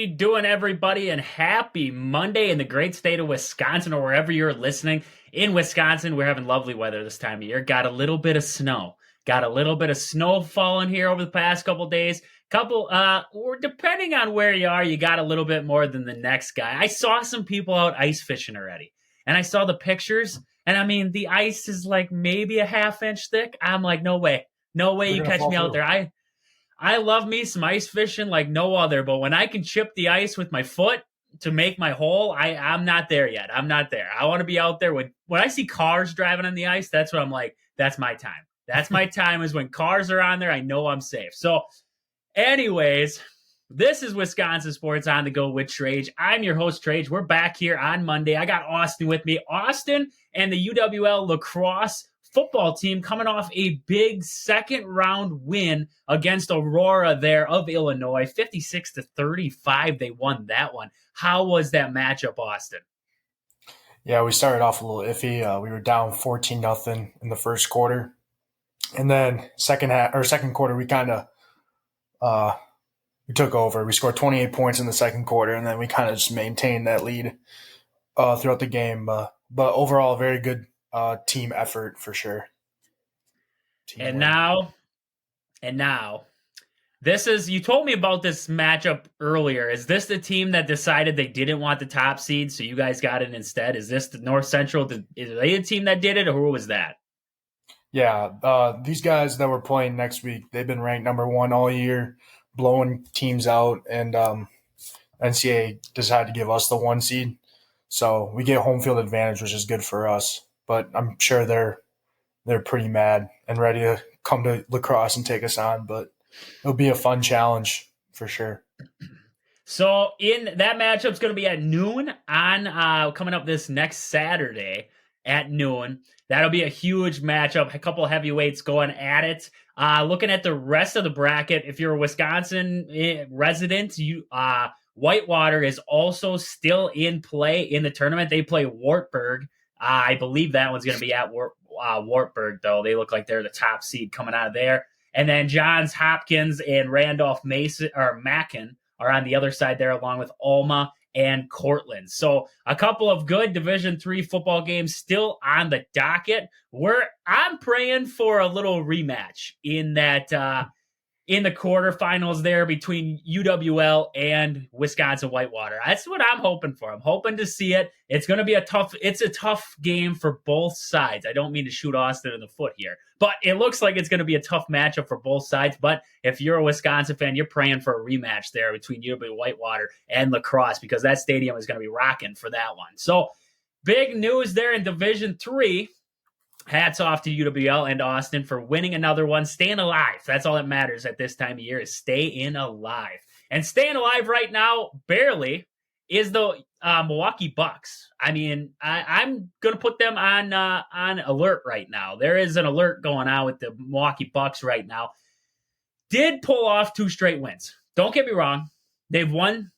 you doing, everybody? And happy Monday in the great state of Wisconsin, or wherever you're listening. In Wisconsin, we're having lovely weather this time of year. Got a little bit of snow. Got a little bit of snow falling here over the past couple days. Or depending on where you are, you got a little bit more than the next guy. I saw some people out ice fishing already, and I saw the pictures. And I mean, the ice is like maybe a half-inch thick. I'm like, no way, no way They're you gonna catch fall me out through. there. I love me some ice fishing like no other, but when I can chip the ice with my foot to make my hole, I'm not there yet. I'm not there. I want to be out there when I see cars driving on the ice. That's what I'm like. That's my time. That's my time is when cars are on there. I know I'm safe. So, anyways, this is Wisconsin Sports on the Go with Trage. I'm your host, Trage. We're back here on Monday. I got Austin with me. Austin and the UWL lacrosse football team coming off a big second round win against Aurora there of Illinois, 56-35. They won that one. How was that matchup, Austin? Yeah, we started off a little iffy. We were down 14-0 in the first quarter, and then second quarter we kind of we took over. We scored 28 points in the second quarter, and then we kind of just maintained that lead throughout the game. But overall, very good team effort for sure. And now, this is, you told me about this matchup earlier. Is this the team that decided they didn't want the top seed, so you guys got it instead? Is this the North Central? Is they the team that did it, or who was that? Yeah, these guys that were playing next week, they've been ranked number one all year, blowing teams out, and NCAA decided to give us the one seed. So we get home field advantage, which is good for us. But I'm sure they're pretty mad and ready to come to lacrosse and take us on. But it'll be a fun challenge for sure. So in that matchup's going to be at noon on coming up this next Saturday at noon. That'll be a huge matchup. A couple heavyweights going at it. Looking at the rest of the bracket, if you're a Wisconsin resident, Whitewater is also still in play in the tournament. They play Wartburg. I believe that one's going to be at Wartburg, though. They look like they're the top seed coming out of there. And then Johns Hopkins and Randolph Mackin are on the other side there, along with Alma and Cortland. So a couple of good Division III football games still on the docket. I'm praying for a little rematch in that in the quarterfinals there between UWL and Wisconsin Whitewater. That's what I'm hoping for. I'm hoping to see it. It's going to be a tough game for both sides. I don't mean to shoot Austin in the foot here, but it looks like it's going to be a tough matchup for both sides. But if you're a Wisconsin fan, you're praying for a rematch there between UW Whitewater and lacrosse, because that stadium is going to be rocking for that one. So big news there in Division III. Hats off to UWL and Austin for winning another one, staying alive. That's all that matters at this time of year, is staying alive. And staying alive right now, barely, is the Milwaukee Bucks. I mean, I'm going to put them on alert right now. There is an alert going on with the Milwaukee Bucks right now. Did pull off 2 straight wins. Don't get me wrong. They've won,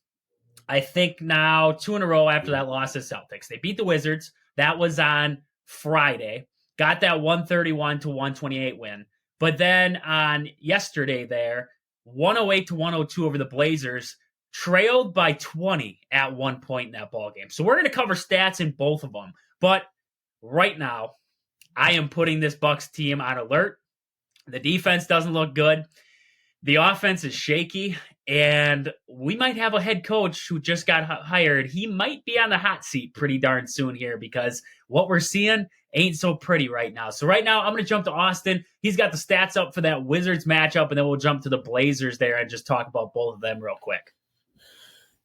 I think, now 2 in a row after that loss to Celtics. They beat the Wizards. That was on Friday. Got that 131-128 win. But then on yesterday there, 108-102 over the Blazers, trailed by 20 at one point in that ball game. So we're going to cover stats in both of them. But right now, I am putting this Bucks team on alert. The defense doesn't look good. The offense is shaky, and we might have a head coach who just got hired. He might be on the hot seat pretty darn soon here, because what we're seeing ain't so pretty right now. So right now, I'm going to jump to Austin. He's got the stats up for that Wizards matchup, and then we'll jump to the Blazers there and just talk about both of them real quick.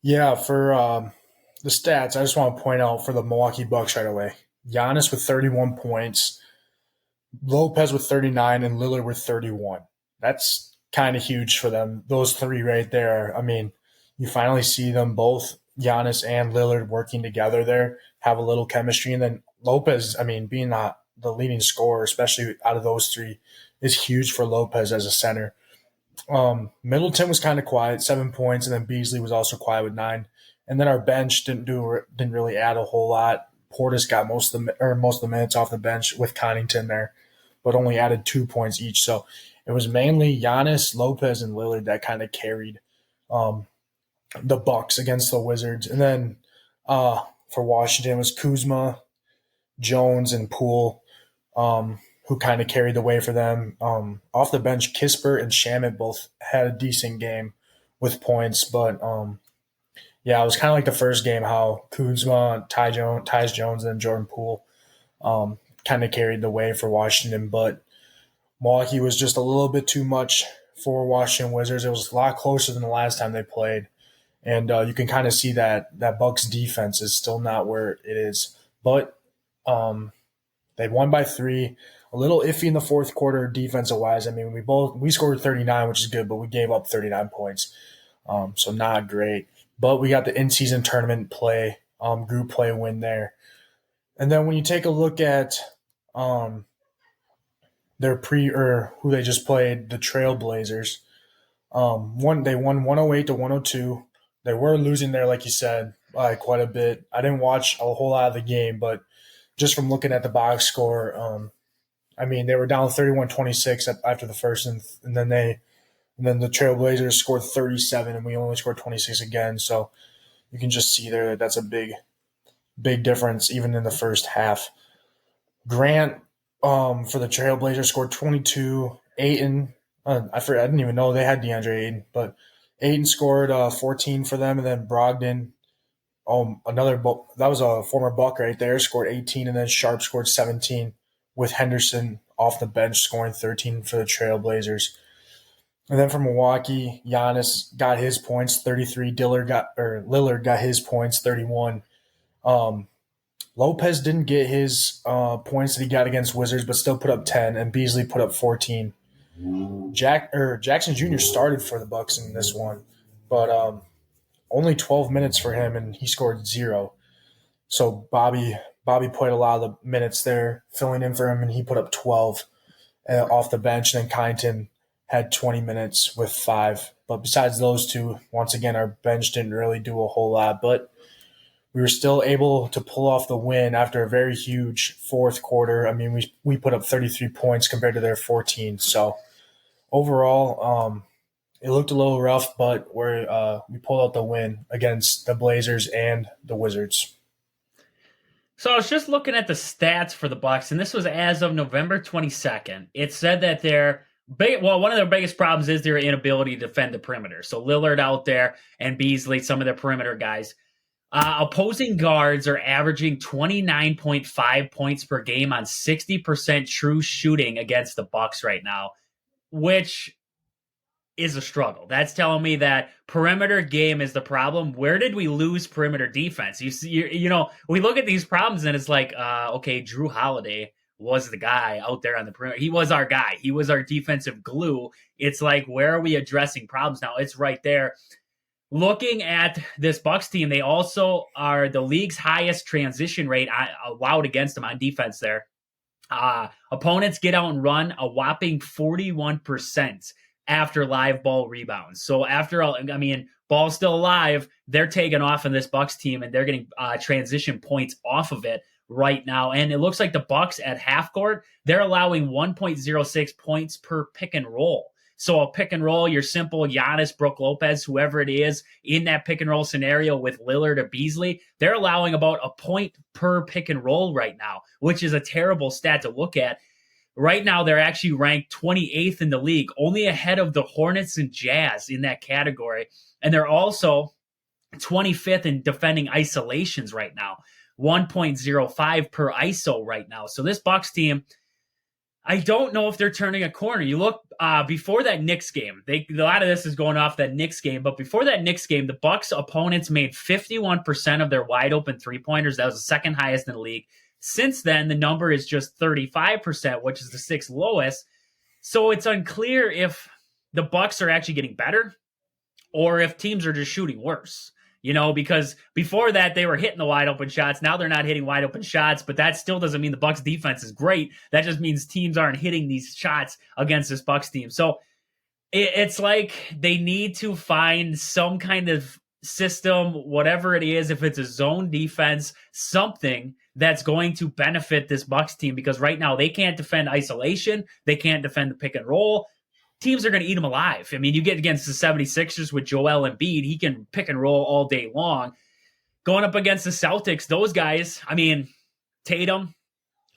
Yeah, for the stats, I just want to point out for the Milwaukee Bucks right away. Giannis with 31 points, Lopez with 39, and Lillard with 31. That's kind of huge for them. Those 3 right there. I mean, you finally see them both, Giannis and Lillard, working together there, have a little chemistry. And then Lopez, I mean, being the leading scorer, especially out of those 3, is huge for Lopez as a center. Middleton was kind of quiet, 7 points, and then Beasley was also quiet with 9. And then our bench didn't really add a whole lot. Portis got most of the minutes off the bench with Connington there, but only added 2 points each. So it was mainly Giannis, Lopez, and Lillard that kind of carried the Bucks against the Wizards, and then for Washington it was Kuzma, Jones, and Poole, who kind of carried the way for them. Off the bench, Kispert and Shamit both had a decent game with points, but yeah, it was kind of like the first game how Kuzma, Tyus Jones, and Jordan Poole kind of carried the way for Washington, but Milwaukee was just a little bit too much for Washington Wizards. It was a lot closer than the last time they played, and you can kind of see that Bucks defense is still not where it is. But they won by 3. A little iffy in the fourth quarter defensive wise. I mean, we scored 39, which is good, but we gave up 39 points, so not great. But we got the in-season tournament play, group play win there. And then when you take a look at their who they just played, the Trailblazers, they won 108 to 102. They were losing there, like you said, by quite a bit. I didn't watch a whole lot of the game, but just from looking at the box score, I mean, they were down 31-26 after the first, and then the Trailblazers scored 37, and we only scored 26 again. So you can just see there that that's a big difference even in the first half. Grant for the Trailblazers scored 22. Ayton, I didn't even know they had DeAndre Ayton, but Ayton scored 14 for them, and then Brogdon, that was a former Buck right there, scored 18, and then Sharp scored 17 with Henderson off the bench scoring 13 for the Trailblazers. And then for Milwaukee, Giannis got his points, 33. Lillard got his points, 31. Lopez didn't get his points that he got against Wizards, but still put up 10, and Beasley put up 14. Jackson Jr. started for the Bucks in this one, but only 12 minutes for him, and he scored 0. So Bobby played a lot of the minutes there, filling in for him, and he put up 12 off the bench. And then Kyneton had 20 minutes with 5. But besides those two, once again, our bench didn't really do a whole lot. But we were still able to pull off the win after a very huge fourth quarter. I mean, we put up 33 points compared to their 14. So overall, it looked a little rough, but we pulled out the win against the Blazers and the Wizards. So I was just looking at the stats for the Bucks, and this was as of November 22nd. It said that one of their biggest problems is their inability to defend the perimeter. So Lillard out there and Beasley, some of their perimeter guys. Opposing guards are averaging 29.5 points per game on 60% true shooting against the Bucks right now, which is a struggle. That's telling me that perimeter game is the problem. Where did we lose perimeter defense? We look at these problems and it's like, okay, Drew Holiday was the guy out there on the perimeter. He was our guy. He was our defensive glue. It's like, where are we addressing problems now? It's right there. Looking at this Bucks team, they also are the league's highest transition rate allowed against them on defense there. Opponents get out and run a whopping 41% after live ball rebounds. So ball's still alive. They're taking off in this Bucks team, and they're getting transition points off of it right now. And it looks like the Bucks at half court, they're allowing 1.06 points per pick and roll. So a pick and roll, your simple Giannis, Brook Lopez, whoever it is in that pick and roll scenario with Lillard or Beasley, they're allowing about a point per pick and roll right now, which is a terrible stat to look at. Right now, they're actually ranked 28th in the league, only ahead of the Hornets and Jazz in that category. And they're also 25th in defending isolations right now, 1.05 per ISO right now. So this Bucks team, I don't know if they're turning a corner. You look before that Knicks game. A lot of this is going off that Knicks game, but before that Knicks game, the Bucks opponents made 51% of their wide open 3-pointers. That was the second highest in the league. Since then, the number is just 35%, which is the 6th lowest. So it's unclear if the Bucks are actually getting better or if teams are just shooting worse. Because before that, they were hitting the wide open shots. Now they're not hitting wide open shots, but that still doesn't mean the Bucks defense is great. That just means teams aren't hitting these shots against this Bucks team. So it's like they need to find some kind of system, whatever it is, if it's a zone defense, something that's going to benefit this Bucks team, because right now they can't defend isolation. They can't defend the pick and roll. teams are going to eat him alive. I mean, you get against the 76ers with Joel Embiid, he can pick and roll all day long. Going up against the Celtics, those guys, I mean, Tatum,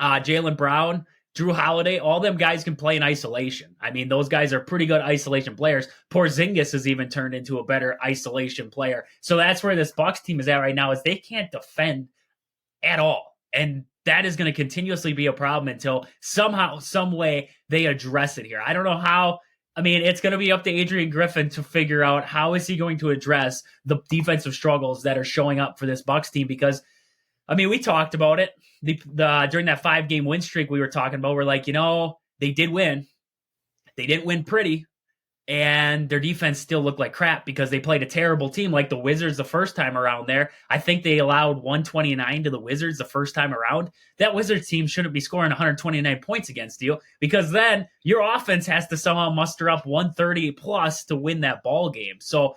Jaylen Brown, Drew Holiday, all them guys can play in isolation. I mean, those guys are pretty good isolation players. Porzingis has even turned into a better isolation player. So that's where this Bucks team is at right now, is they can't defend at all. And that is going to continuously be a problem until somehow, some way they address it here. I don't know how. I mean, it's going to be up to Adrian Griffin to figure out how is he going to address the defensive struggles that are showing up for this Bucks team, because I mean, we talked about it during that 5-game win streak we were talking about. We're like, they did win. They didn't win pretty, and their defense still looked like crap because they played a terrible team like the Wizards the first time around there. I think they allowed 129 to the Wizards the first time around. That Wizards team shouldn't be scoring 129 points against you, because then your offense has to somehow muster up 130 plus to win that ball game. So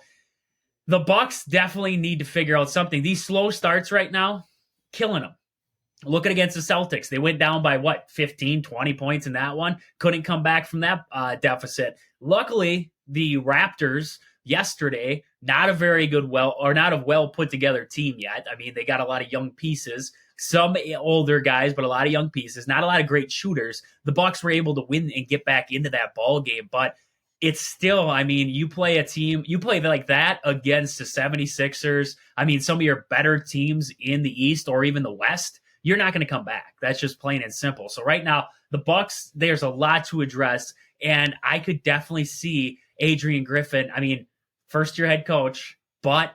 the Bucks definitely need to figure out something. These slow starts right now, killing them. Look at against the Celtics. They went down by 15, 20 points in that one. Couldn't come back from that deficit. Luckily, the Raptors yesterday, not a very good, not a well put together team yet. I mean, they got a lot of young pieces, some older guys, but a lot of young pieces, not a lot of great shooters. The Bucks were able to win and get back into that ball game, but it's still, I mean, you play like that against the 76ers. I mean, some of your better teams in the East or even the West, you're not going to come back. That's just plain and simple. So right now, the Bucks, there's a lot to address, and I could definitely see Adrian Griffin. I mean, first-year head coach, but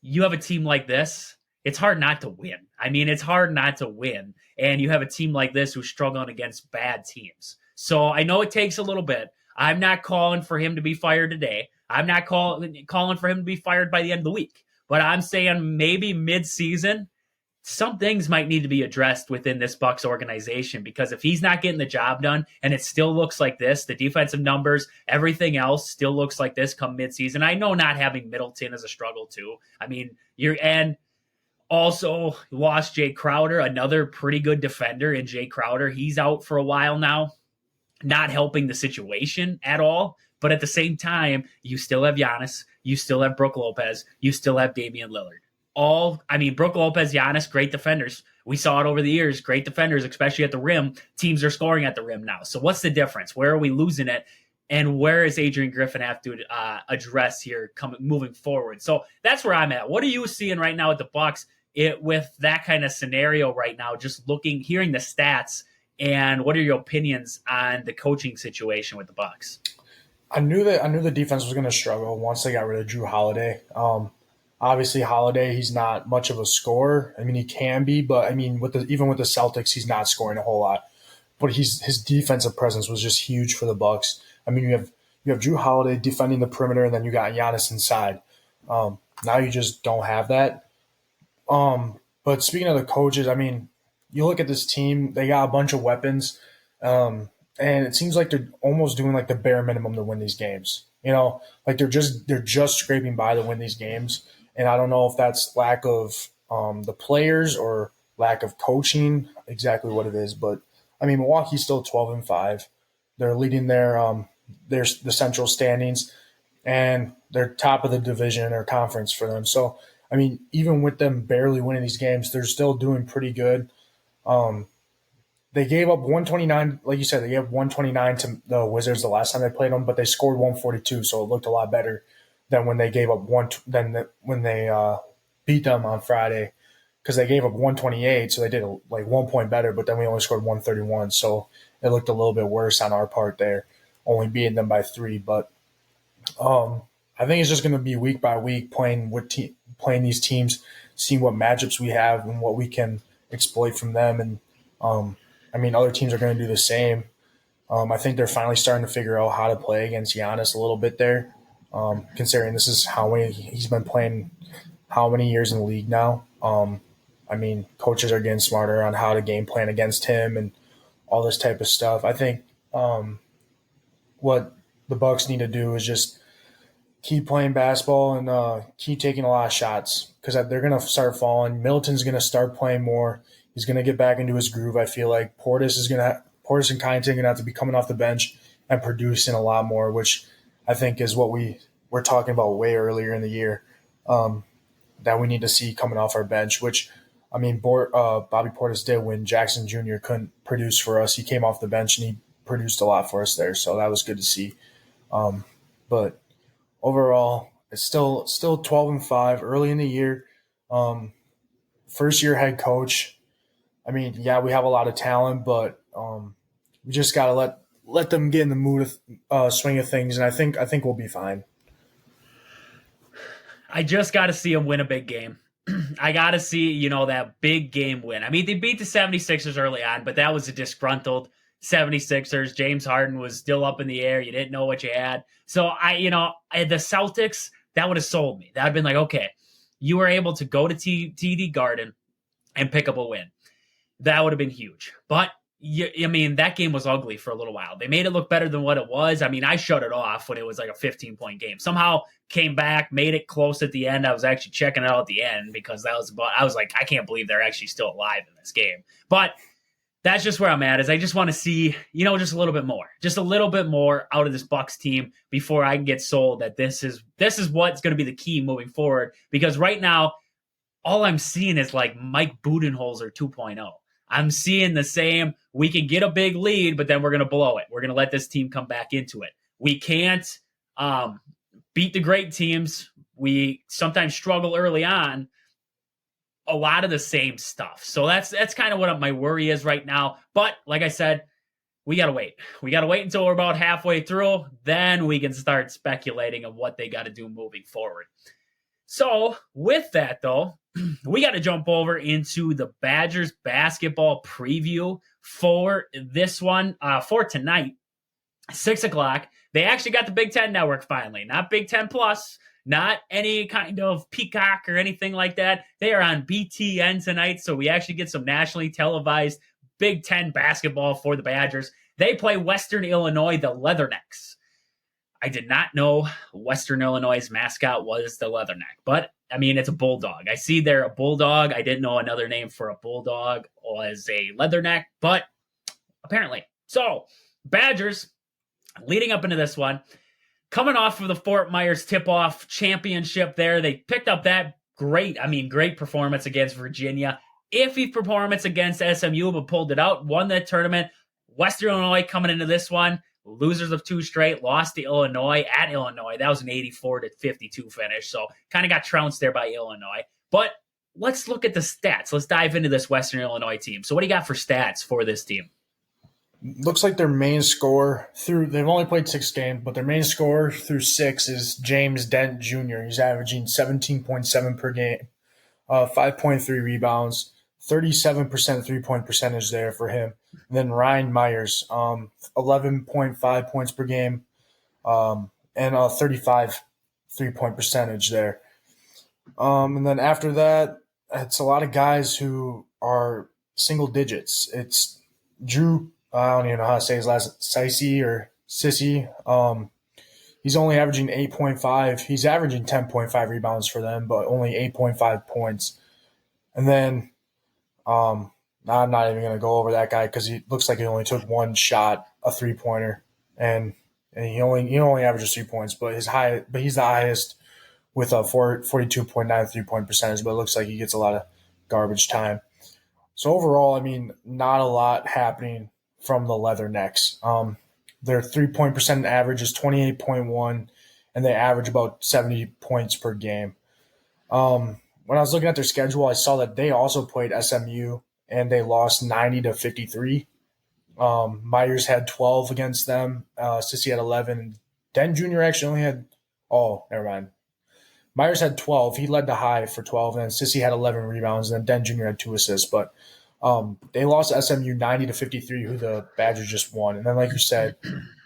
you have a team like this, it's hard not to win. I mean, it's hard not to win, and you have a team like this who's struggling against bad teams. So I know it takes a little bit. I'm not calling for him to be fired today. I'm not calling for him to be fired by the end of the week. But I'm saying maybe mid-season, some things might need to be addressed within this Bucks organization, because if he's not getting the job done and it still looks like this, the defensive numbers, everything else still looks like this come midseason. I know not having Middleton is a struggle too. I mean, and also lost Jay Crowder, another pretty good defender in Jay Crowder. He's out for a while now, not helping the situation at all. But at the same time, you still have Giannis, you still have Brook Lopez, you still have Damian Lillard. Brook Lopez, Giannis, great defenders. We saw it over the years, great defenders, especially at the rim. Teams are scoring at the rim now. So what's the difference? Where are we losing it? And where is Adrian Griffin have to address here moving forward? So that's where I'm at. What are you seeing right now at the Bucks with that kind of scenario right now? Just hearing the stats, and what are your opinions on the coaching situation with the Bucks? I knew the defense was going to struggle once they got rid of Drew Holiday. Obviously, Holiday, he's not much of a scorer. I mean, he can be, but I mean, even with the Celtics, he's not scoring a whole lot. But his defensive presence was just huge for the Bucks. I mean, you have Drew Holiday defending the perimeter, and then you got Giannis inside. Now you just don't have that. But speaking of the coaches, I mean, you look at this team; they got a bunch of weapons, and it seems like they're almost doing like the bare minimum to win these games. Like they're just scraping by to win these games. And I don't know if that's lack of the players or lack of coaching, exactly what it is. But I mean, Milwaukee's still 12-5. They're leading the central standings, and they're top of the division or conference for them. So I mean, even with them barely winning these games, they're still doing pretty good. They gave up 129, like you said, they gave 129 to the Wizards the last time they played them, but they scored 142, so it looked a lot better than when they gave up when they beat them on Friday, because they gave up 128, so they did like 1 point better, but then we only scored 131, so it looked a little bit worse on our part there, only beating them by 3. But I think it's just going to be week by week playing these teams, seeing what matchups we have and what we can exploit from them, and I mean, other teams are going to do the same. I think they're finally starting to figure out how to play against Giannis a little bit there, considering this is he's been playing how many years in the league now. I mean, coaches are getting smarter on how to game plan against him and all this type of stuff. I think what the Bucks need to do is just keep playing basketball and keep taking a lot of shots, because they're going to start falling. Middleton's going to start playing more. He's going to get back into his groove. I feel like Portis and Connaughton are going to have to be coming off the bench and producing a lot more, which I think is what we were talking about way earlier in the year, that we need to see coming off our bench, which I mean, Bobby Portis did when Jackson Jr. couldn't produce for us. He came off the bench and he produced a lot for us there, so that was good to see. But overall, it's still 12-5 early in the year. First year head coach. I mean, yeah, we have a lot of talent, but we just gotta let them get in the mood of swing of things, and I think we'll be fine. I just got to see him win a big game. I got to see, that big game win. I mean, they beat the 76ers early on, but that was a disgruntled 76ers. James Harden was still up in the air. You didn't know what you had. So the Celtics, that would have sold me. That would have been like, okay, you were able to go to TD Garden and pick up a win. That would have been huge. But that game was ugly for a little while. They made it look better than what it was. I mean, I shut it off when it was like a 15-point game. Somehow came back, made it close at the end. I was actually checking it out at the end because I was like, I can't believe they're actually still alive in this game. But that's just where I'm at, is I just want to see, just a little bit more out of this Bucks team before I can get sold that this is what's going to be the key moving forward. Because right now, all I'm seeing is like Mike Budenholzer 2.0. I'm seeing the same. We can get a big lead, but then we're going to blow it. We're going to let this team come back into it. We can't beat the great teams. We sometimes struggle early on. A lot of the same stuff. So that's kind of what my worry is right now. But like I said, we got to wait. We got to wait until we're about halfway through. Then we can start speculating of what they got to do moving forward. So with that, though, we got to jump over into the Badgers basketball preview for this one, for tonight, 6 o'clock. They actually got the Big Ten Network finally, not Big Ten Plus, not any kind of Peacock or anything like that. They are on BTN tonight, so we actually get some nationally televised Big Ten basketball for the Badgers. They play Western Illinois, the Leathernecks. I did not know Western Illinois' mascot was the Leatherneck, but I mean, it's a bulldog. I see they're a bulldog. I didn't know another name for a bulldog was a Leatherneck, but apparently. So, Badgers, leading up into this one, coming off of the Fort Myers tip-off championship there, they picked up that great performance against Virginia. Iffy performance against SMU, but pulled it out, won that tournament. Western Illinois coming into this one, losers of 2 straight, lost to Illinois at Illinois. That was an 84-52 finish, so kind of got trounced there by Illinois. But let's look at the stats. Let's dive into this Western Illinois team. So what do you got for stats for this team? Looks like their main scorer they've only played 6 games, but their main scorer through 6 is James Dent Jr. He's averaging 17.7 per game, 5.3 rebounds, 37% 3-point percentage there for him. And then Ryan Myers, 11.5 points per game, and 35 3-point percentage there. And then after that, it's a lot of guys who are single digits. It's Drew, I don't even know how to say his last, Sissy or Sissy. He's only averaging 8.5. He's averaging 10.5 rebounds for them, but only 8.5 points. And then I'm not even going to go over that guy because he looks like he only took 1 shot, a 3-pointer, and he only averages 3 points. But he's the highest with a 42.9 3-point percentage. But it looks like he gets a lot of garbage time. So overall, I mean, not a lot happening from the Leathernecks. Their 3-point percent average is 28.1, and they average about 70 points per game. When I was looking at their schedule, I saw that they also played SMU, and they lost 90-53. Myers had 12 against them. Sissy had 11. Den Jr. actually only had – oh, never mind. Myers had 12. He led the high for 12, and then Sissy had 11 rebounds, and then Den Jr. had 2 assists. But they lost to SMU 90-53, who the Badgers just won. And then, like you said,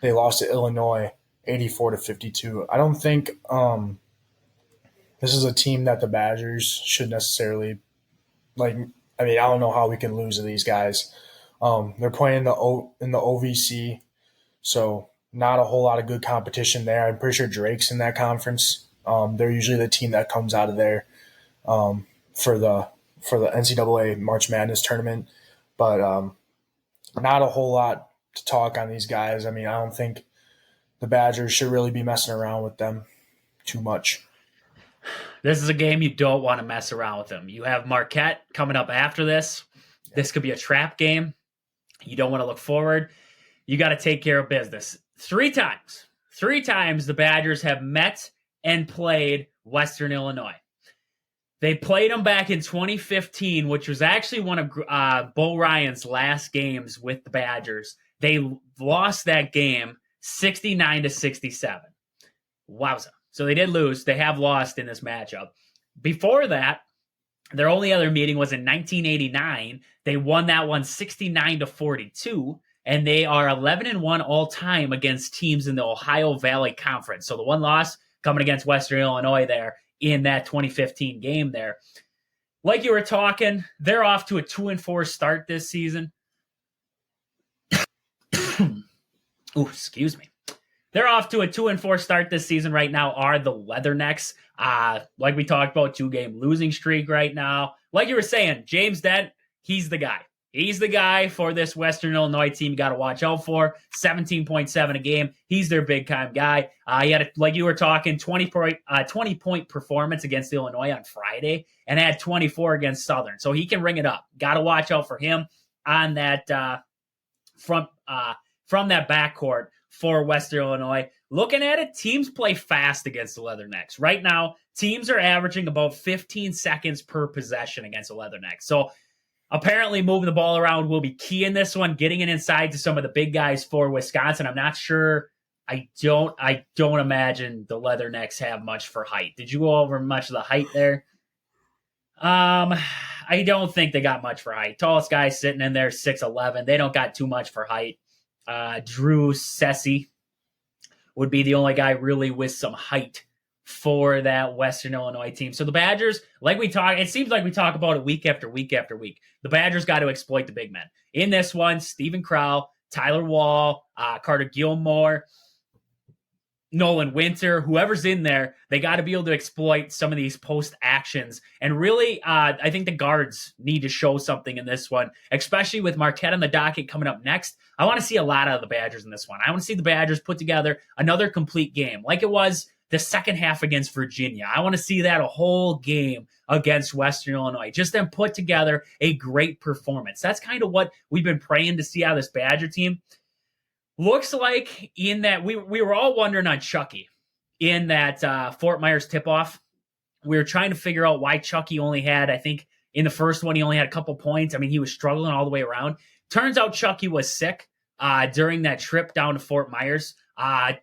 they lost to Illinois 84-52. I don't think this is a team that the Badgers should necessarily like. I mean, I don't know how we can lose to these guys. They're playing in the OVC, so not a whole lot of good competition there. I'm pretty sure Drake's in that conference. They're usually the team that comes out of there for the NCAA March Madness tournament, but not a whole lot to talk on these guys. I mean, I don't think the Badgers should really be messing around with them too much. This is a game you don't want to mess around with them. You have Marquette coming up after this. This could be a trap game. You don't want to look forward. You got to take care of business. Three times the Badgers have met and played Western Illinois. They played them back in 2015, which was actually one of Bo Ryan's last games with the Badgers. They lost that game 69-67. Wowza. So they did lose. They have lost in this matchup. Before that, their only other meeting was in 1989. They won that one 69-42, and they are 11-1 all time against teams in the Ohio Valley Conference. So the one loss coming against Western Illinois there in that 2015 game there. Like you were talking, they're off to a 2-4 start this season. Ooh, excuse me. They're off to a 2-4 start this season right now, are the Leathernecks. Like we talked about, 2-game losing streak right now. Like you were saying, James Dent, he's the guy. He's the guy for this Western Illinois team you got to watch out for. 17.7 a game. He's their big-time guy. He had, like you were talking, 20-point performance against Illinois on Friday and had 24 against Southern. So he can ring it up. Got to watch out for him on that from that backcourt for Western Illinois. Looking at it, teams play fast against the Leathernecks. Right now, teams are averaging about 15 seconds per possession against the Leathernecks. So apparently moving the ball around will be key in this one, getting it inside to some of the big guys for Wisconsin. I'm not sure. I don't imagine the Leathernecks have much for height. Did you go over much of the height there? I don't think they got much for height. Tallest guy sitting in there, 6'11". They don't got too much for height. Drew Sessi would be the only guy really with some height for that Western Illinois team. So the Badgers, it seems like we talk about it week after week after week. The Badgers got to exploit the big men. In this one, Stephen Crowell, Tyler Wall, Carter Gilmore, Nolan Winter, whoever's in there, they got to be able to exploit some of these post actions. And really, I think the guards need to show something in this one, especially with Marquette on the docket coming up next. I want to see a lot out of the Badgers in this one. I want to see the Badgers put together another complete game like it was the second half against Virginia. I want to see that a whole game against Western Illinois. Just them put together a great performance. That's kind of what we've been praying to see out of this Badger team. Looks like in that we were all wondering on Chucky in that Fort Myers tip-off. We were trying to figure out why Chucky only had, I think, in the first one, he only had a couple points. I mean, he was struggling all the way around. Turns out Chucky was sick during that trip down to Fort Myers.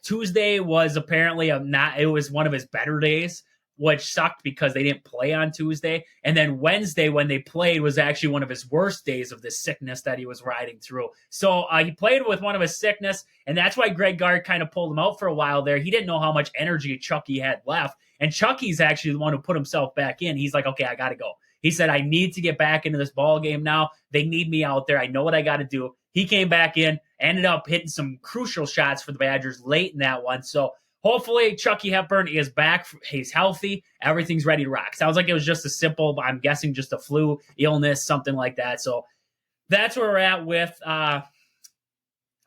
Tuesday was apparently it was one of his better days, which sucked because they didn't play on Tuesday. And then Wednesday, when they played, was actually one of his worst days of this sickness that he was riding through. So he played with one of his sickness, and that's why Greg Gard kind of pulled him out for a while there. He didn't know how much energy Chucky had left. And Chucky's actually the one who put himself back in. He's like, okay, I got to go. He said, I need to get back into this ball game now. They need me out there. I know what I got to do. He came back in, ended up hitting some crucial shots for the Badgers late in that one. So hopefully Chucky Hepburn is back. He's healthy. Everything's ready to rock. Sounds like it was just a simple, I'm guessing just a flu illness, something like that. So that's where we're at with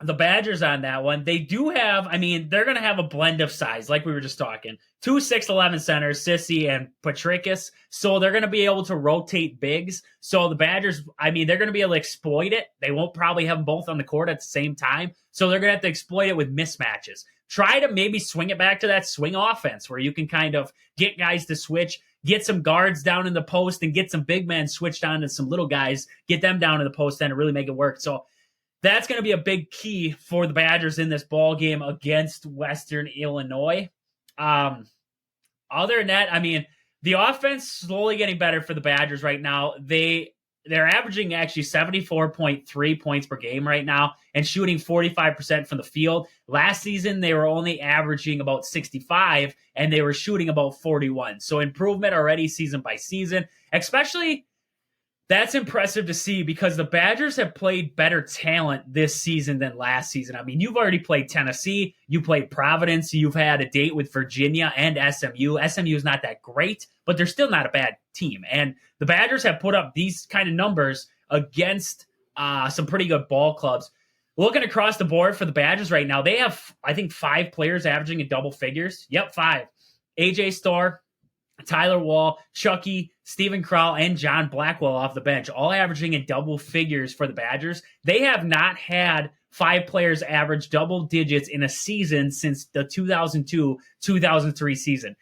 the Badgers on that one. They do have, they're going to have a blend of size, like we were just talking. 2 6'11" centers, Sissy and Patricus. So they're going to be able to rotate bigs. So the Badgers, they're going to be able to exploit it. They won't probably have them both on the court at the same time. So they're going to have to exploit it with mismatches. Try to maybe swing it back to that swing offense where you can kind of get guys to switch, get some guards down in the post, and get some big men switched on to some little guys, get them down in the post and really make it work. So that's going to be a big key for the Badgers in this ball game against Western Illinois. Other than that, the offense slowly getting better for the Badgers right now. They're averaging actually 74.3 points per game right now and shooting 45% from the field. Last season, they were only averaging about 65, and they were shooting about 41. So improvement already season by season, especially. That's impressive to see because the Badgers have played better talent this season than last season. You've already played Tennessee. You played Providence. You've had a date with Virginia and SMU. SMU is not that great, but they're still not a bad team. And the Badgers have put up these kind of numbers against some pretty good ball clubs. Looking across the board for the Badgers right now, they have, I think, 5 players averaging in double figures. Yep, 5. AJ Storr, Tyler Wall, Chucky, Stephen Crowell, and John Blackwell off the bench, all averaging in double figures for the Badgers. They have not had 5 players average double digits in a season since the 2002-2003 season.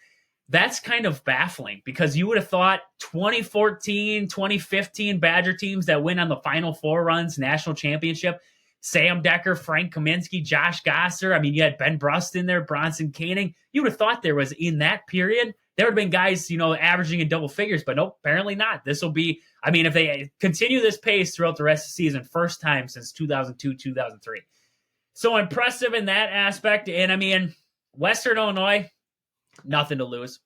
That's kind of baffling because you would have thought 2014, 2015 Badger teams that win on the Final Four runs, national championship, Sam Decker, Frank Kaminsky, Josh Gosser. I mean, you had Ben Brust in there, Bronson Koenig. You would have thought there was, in that period, there would have been guys, averaging in double figures, but nope, apparently not. This will be, I mean, if they continue this pace throughout the rest of the season, first time since 2002, 2003. So impressive in that aspect. And I mean, Western Illinois, nothing to lose.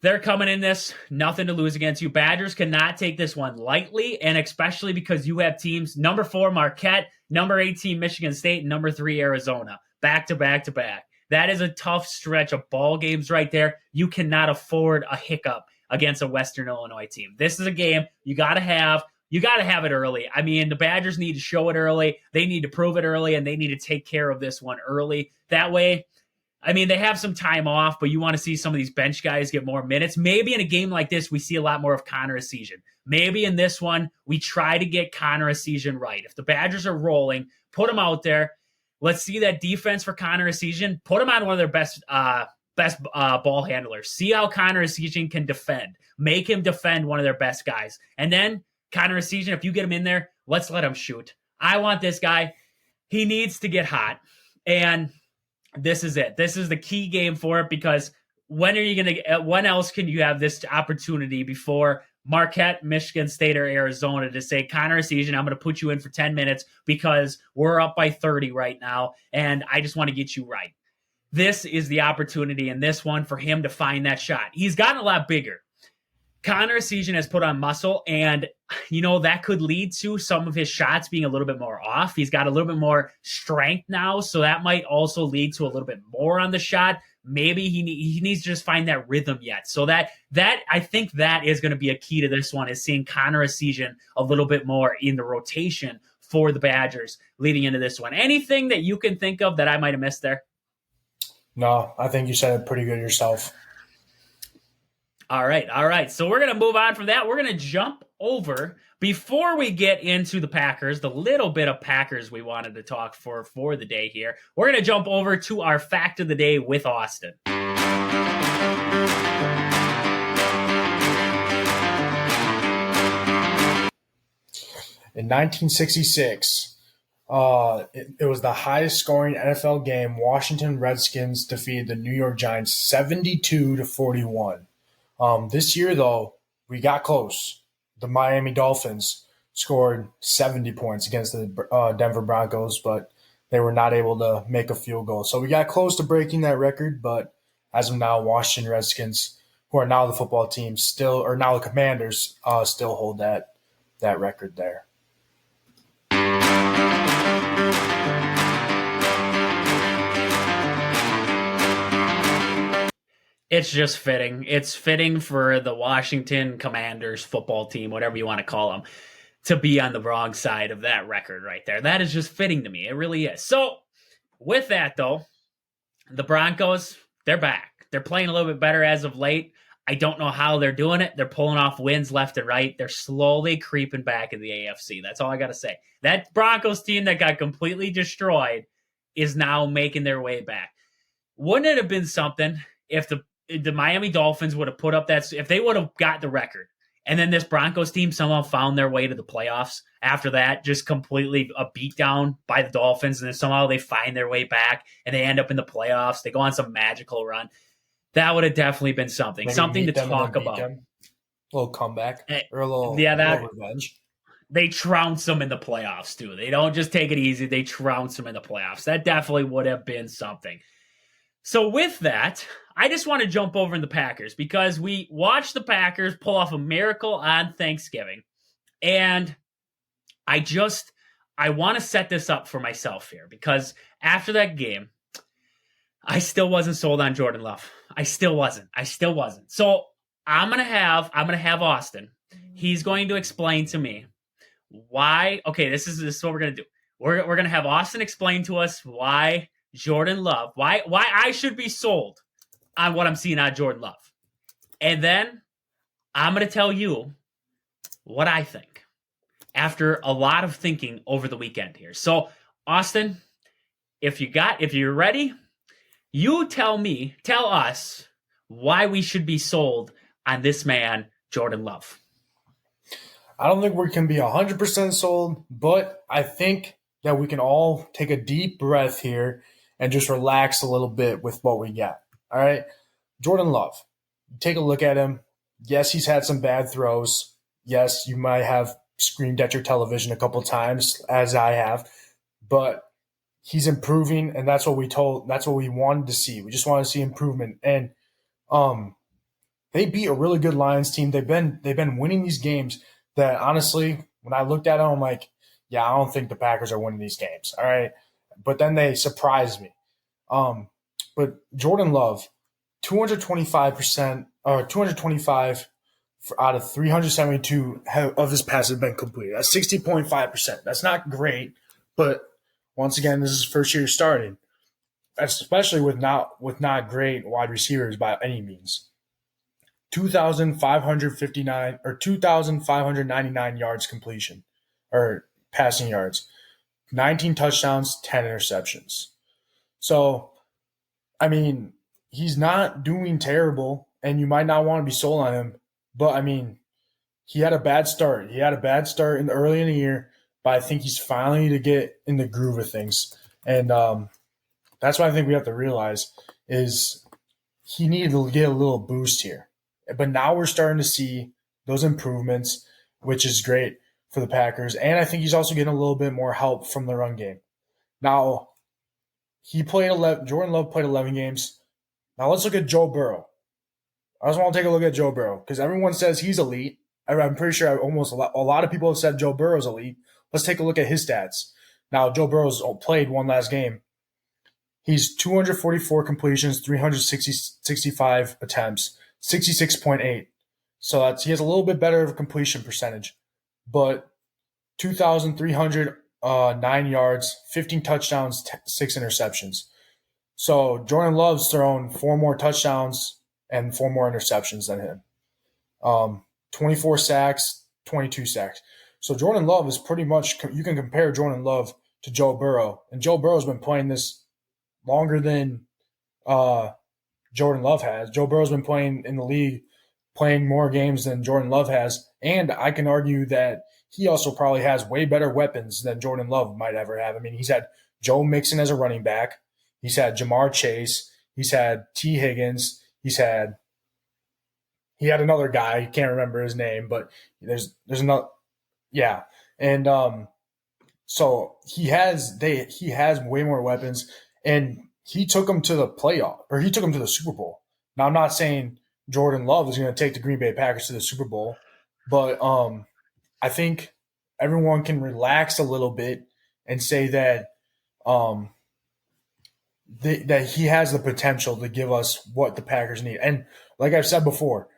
They're coming in this, nothing to lose against you. Badgers cannot take this one lightly, and especially because you have teams, number 4, Marquette, number 18, Michigan State, and number 3, Arizona, back to back to back. That is a tough stretch of ball games right there. You cannot afford a hiccup against a Western Illinois team. This is a game you got to have. You got to have it early. I mean, the Badgers need to show it early. They need to prove it early, and they need to take care of this one early. That way, I mean, they have some time off, but you want to see some of these bench guys get more minutes. Maybe in a game like this, we see a lot more of Connor Essegian. Maybe in this one, we try to get Connor Essegian right. If the Badgers are rolling, put him out there. Let's see that defense for Connor Essegian. Put him on one of their best ball handlers. See how Connor Essegian can defend. Make him defend one of their best guys. And then Connor Essegian, if you get him in there, let's let him shoot. I want this guy. He needs to get hot. And this is it. This is the key game for it because when else can you have this opportunity before Marquette, Michigan State, or Arizona to say, Connor Essegian, I'm going to put you in for 10 minutes because we're up by 30 right now, and I just want to get you right. This is the opportunity in this one for him to find that shot. He's gotten a lot bigger. Connor Essegian has put on muscle, and that could lead to some of his shots being a little bit more off. He's got a little bit more strength now, so that might also lead to a little bit more on the shot. Maybe he needs to just find that rhythm yet. So that I think that is going to be a key to this one, is seeing Connor Essegian a little bit more in the rotation for the Badgers leading into this one. Anything that you can think of that I might have missed there? No, I think you said it pretty good yourself. All right. So we're going to move on from that. We're going to jump over, before we get into the Packers, the little bit of Packers we wanted to talk for the day here. We're going to jump over to our fact of the day with Austin. In 1966, it was the highest scoring NFL game. Washington Redskins defeated the New York Giants 72-41. This year, though, we got close. The Miami Dolphins scored 70 points against the Denver Broncos, but they were not able to make a field goal. So we got close to breaking that record, but as of now, Washington Redskins, who are now the football team, now the Commanders, still hold that record there. It's just fitting. It's fitting for the Washington Commanders football team, whatever you want to call them, to be on the wrong side of that record right there. That is just fitting to me. It really is. So with that, though, the Broncos, they're back. They're playing a little bit better as of late. I don't know how they're doing it. They're pulling off wins left and right. They're slowly creeping back in the AFC. That's all I got to say. That Broncos team that got completely destroyed is now making their way back. Wouldn't it have been something if the Miami Dolphins would have put up if they would have got the record, and then this Broncos team somehow found their way to the playoffs after that, just completely a beatdown by the Dolphins, and then somehow they find their way back and they end up in the playoffs. They go on some magical run. That would have definitely been something to talk about. A little comeback or a little revenge. They trounce them in the playoffs too. They don't just take it easy. They trounce them in the playoffs. That definitely would have been something. So with that, I just want to jump over in the Packers because we watched the Packers pull off a miracle on Thanksgiving. And I want to set this up for myself here because after that game, I still wasn't sold on Jordan Love. I still wasn't. So I'm going to have Austin. He's going to explain to me why. Okay, this is what we're going to do. We're gonna have Austin explain to us why Jordan Love, why I should be sold on what I'm seeing on Jordan Love, and then I'm gonna tell you what I think after a lot of thinking over the weekend here. So, Austin, if you're ready, you tell us why we should be sold on this man, Jordan Love. I don't think we can be 100% sold, but I think that we can all take a deep breath here and just relax a little bit with what we got. All right. Jordan Love, take a look at him. Yes, he's had some bad throws. Yes, you might have screamed at your television a couple times, as I have, but he's improving, and that's what we wanted to see. We just wanted to see improvement. And um they beat a really good Lions team. They've been winning these games that honestly, when I looked at them, I'm like, yeah, I don't think the Packers are winning these games. All right. But then they surprised me. But Jordan Love, 225% or 225 out of 372 of his passes have been completed. That's 60.5%. That's not great, but once again, this is his first year starting, especially with not great wide receivers by any means. 2,559 or 2,599 yards completion or passing yards, 19 touchdowns, 10 interceptions. So, I mean, he's not doing terrible, and you might not want to be sold on him, but I mean, he had a bad start. He had a bad start early in the year, but I think he's finally to get in the groove of things, and that's what I think we have to realize is he needed to get a little boost here. But now we're starting to see those improvements, which is great for the Packers. And I think he's also getting a little bit more help from the run game. Now, Jordan Love played 11 games. Now let's look at Joe Burrow. I just want to take a look at Joe Burrow because everyone says he's elite. I'm pretty sure almost a lot of people have said Joe Burrow's elite. Let's take a look at his stats. Now, Joe Burrow's played one last game. He's 244 completions, 365 attempts, 66.8. So he has a little bit better of a completion percentage. But 2,309 yards, 15 touchdowns, 6 interceptions. So Jordan Love's thrown 4 more touchdowns and 4 more interceptions than him. 24 sacks, 22 sacks. So Jordan Love is pretty much, you can compare Jordan Love to Joe Burrow. And Joe Burrow's been playing this longer than Jordan Love has. Joe Burrow's been playing in the league, playing more games than Jordan Love has. And I can argue that he also probably has way better weapons than Jordan Love might ever have. I mean, he's had Joe Mixon as a running back. He's had Jamar Chase. He's had T. Higgins. He had another guy. I can't remember his name, but there's another. Yeah. And so he has way more weapons, and he took them to the playoff, or he took them to the Super Bowl. Now, I'm not saying Jordan Love is going to take the Green Bay Packers to the Super Bowl, but I think everyone can relax a little bit and say that that he has the potential to give us what the Packers need. And like I've said before,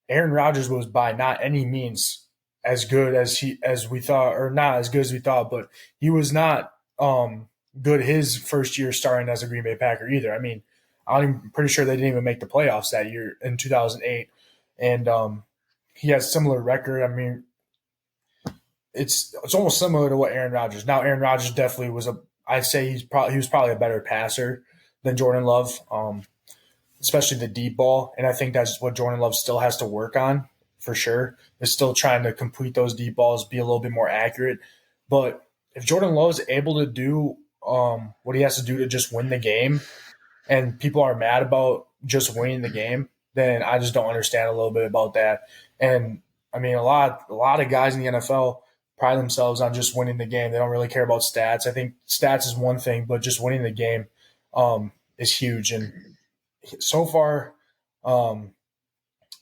Aaron Rodgers was by not any means as good as we thought, or not as good as we thought, but he was not good his first year starting as a Green Bay Packer either. I mean, I'm pretty sure they didn't even make the playoffs that year in 2008, and he has similar record. I mean, it's almost similar to what Aaron Rodgers. Now, Aaron Rodgers definitely was I'd say he was probably a better passer than Jordan Love, especially the deep ball, and I think that's what Jordan Love still has to work on for sure. Is still trying to complete those deep balls, be a little bit more accurate. But if Jordan Love is able to do what he has to do to just win the game, and people are mad about just winning the game, then I just don't understand a little bit about that. And I mean, a lot of guys in the NFL pride themselves on just winning the game. They don't really care about stats. I think stats is one thing, but just winning the game is huge. And so far,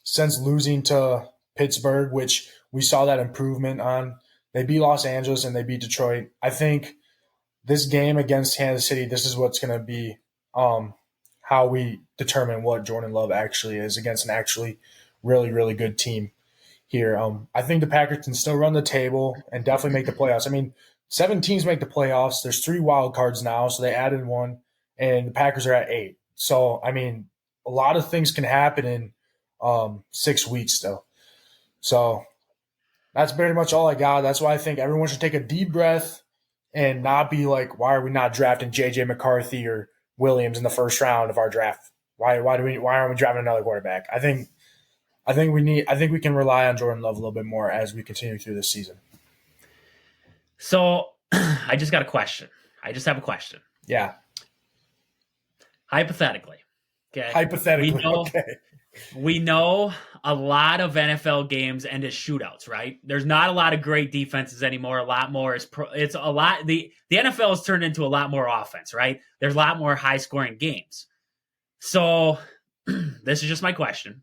since losing to Pittsburgh, which we saw that improvement on, they beat Los Angeles and they beat Detroit. I think this game against Kansas City, this is what's going to be how we determine what Jordan Love actually is against an actually really, really good team here. I think the Packers can still run the table and definitely make the playoffs. I mean, 7 teams make the playoffs. There's 3 wild cards now, so they added one, and the Packers are at 8. So, I mean, a lot of things can happen in 6 weeks still. So that's pretty much all I got. That's why I think everyone should take a deep breath and not be like, why are we not drafting J.J. McCarthy or Williams in the first round of our draft? Why aren't we drafting another quarterback? I think we can rely on Jordan Love a little bit more as we continue through this season. So I just got a question. I just have a question. Yeah. Hypothetically. Okay. Hypothetically. We know a lot of NFL games end as shootouts, right? There's not a lot of great defenses anymore. A lot more it's a lot. The NFL has turned into a lot more offense, right? There's a lot more high scoring games. So this is just my question.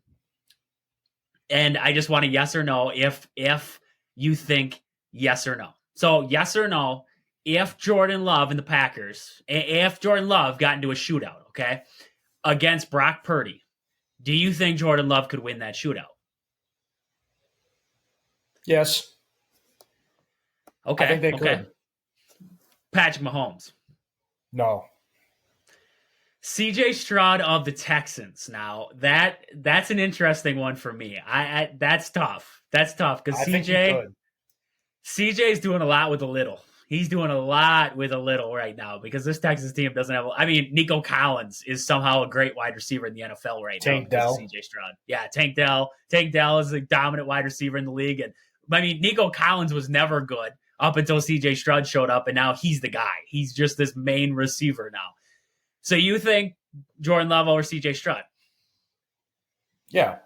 And I just want a yes or no if you think yes or no. So yes or no, if Jordan Love and the Packers, if Jordan Love got into a shootout, okay, against Brock Purdy, do you think Jordan Love could win that shootout? Yes. Okay. I think they could. Patrick Mahomes. No. CJ Stroud of the Texans. Now that's an interesting one for me. I that's tough. That's tough because CJ's doing a lot with a little. He's doing a lot with a little right now because this Texas team doesn't have. I mean, Nico Collins is somehow a great wide receiver in the NFL right now. Tank Dell. CJ Stroud. Yeah, Tank Dell. Tank Dell is a dominant wide receiver in the league. And I mean, Nico Collins was never good up until CJ Stroud showed up, and now he's the guy. He's just this main receiver now. So you think Jordan Love over CJ Stroud? Yeah.